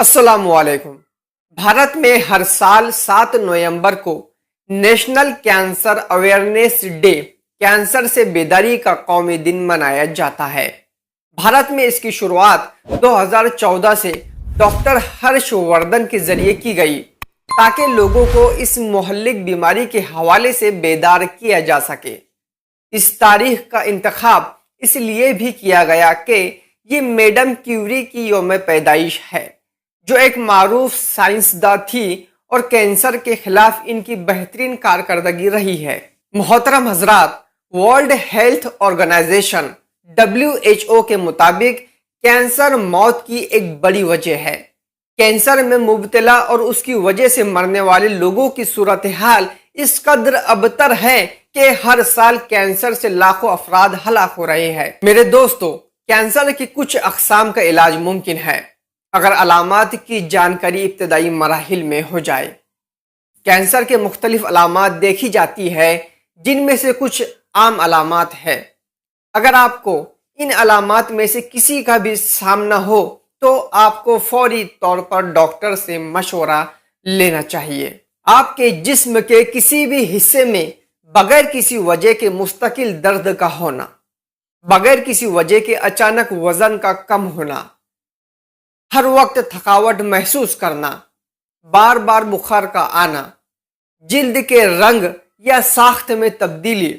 अस्सलाम वालेकुम। भारत में हर साल 7 नवंबर को national cancer awareness day cancer से बेदारी का कौमी दिन मनाया जाता है। भारत में इसकी शुरुआत 2014 से डॉक्टर हर्षवर्धन के जरिए की गई ताकि लोगों को इस मोहल्लिक बीमारी के हवाले से बेदार किया जा सके। इस तारीख का इंतखाब इसलिए भी किया गया कि ये मैडम क्यूरी की यौम पैदाइश है, जो एक मारूफ साइंसदान थी और कैंसर के खिलाफ इनकी बेहतरीन कारकर्दगी रही है। मोहतरम हजरात, वर्ल्ड हेल्थ ऑर्गेनाइजेशन WHO के मुताबिक कैंसर मौत की एक बड़ी वजह है। कैंसर में मुब्तला और उसकी वजह से मरने वाले लोगों की सूरत हाल इस कदर अबतर है कि हर साल कैंसर से लाखों अफराद हलाक हो रहे हैं। मेरे दोस्तों, कैंसर की कुछ अकसाम का इलाज मुमकिन है अगर अलामात की जानकारी इब्तदाई मराहिल में हो जाए। कैंसर के मुख्तलिफ अलामात देखी जाती है, जिनमें से कुछ आम अलामात है। अगर आपको इन अलामात में से किसी का भी सामना हो तो आपको फौरी तौर पर डॉक्टर से मशवरा लेना चाहिए। आपके जिस्म के किसी भी हिस्से में बगैर किसी वजह के मुस्तकिल दर्द का होना, बगैर किसी वजह के अचानक वजन का कम होना, हर वक्त थकावट महसूस करना, बार बार बुखार का आना, जिल्द के रंग या साख्त में तब्दीली,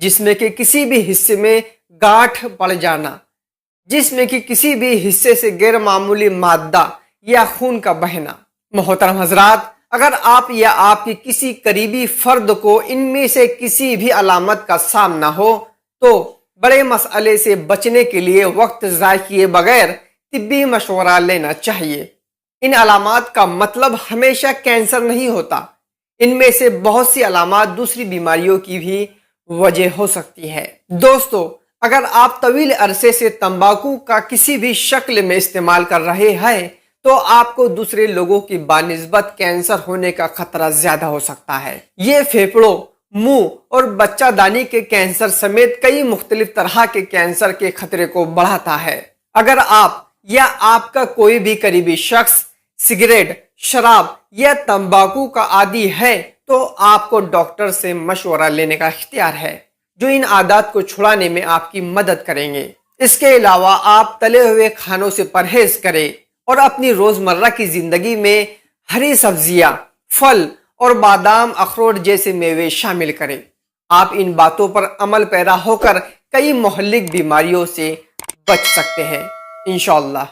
जिसमें के किसी भी हिस्से में गांठ पड़ जाना, जिसमें कि किसी भी हिस्से से गैर मामूली मादा या खून का बहना। मोहतरम हजरात, अगर आप या आपकी किसी करीबी फर्द को इनमें से किसी भी अलामत का सामना हो तो बड़े मसले से बचने के लिए वक्त ज़ाय किए बगैर तिब्बी मशवरा लेना चाहिए। इन अलामात का मतलब हमेशा कैंसर नहीं होता। इनमें से बहुत सी अलामात दूसरी बीमारियों की भी वजह हो सकती है। दोस्तों, अगर आप तवील अरसे से तंबाकू का किसी भी शक्ल में इस्तेमाल कर रहे हैं तो आपको दूसरे लोगों की बानिस्बत कैंसर होने का खतरा ज्यादा हो सकता है। ये फेफड़ों, मुंह और बच्चादानी के कैंसर समेत कई मुख्तलिफ तरह के कैंसर के खतरे को बढ़ाता है। अगर आप या आपका कोई भी करीबी शख्स सिगरेट, शराब या तंबाकू का आदी है तो आपको डॉक्टर से मशवरा लेने का इख्तियार है, जो इन आदत को छुड़ाने में आपकी मदद करेंगे। इसके अलावा आप तले हुए खानों से परहेज करें और अपनी रोजमर्रा की जिंदगी में हरी सब्जियां, फल और बादाम, अखरोट जैसे मेवे शामिल करें। आप इन बातों पर अमल पैरा होकर कई मोहल्लिक बीमारियों से बच सकते हैं इंशाअल्लाह।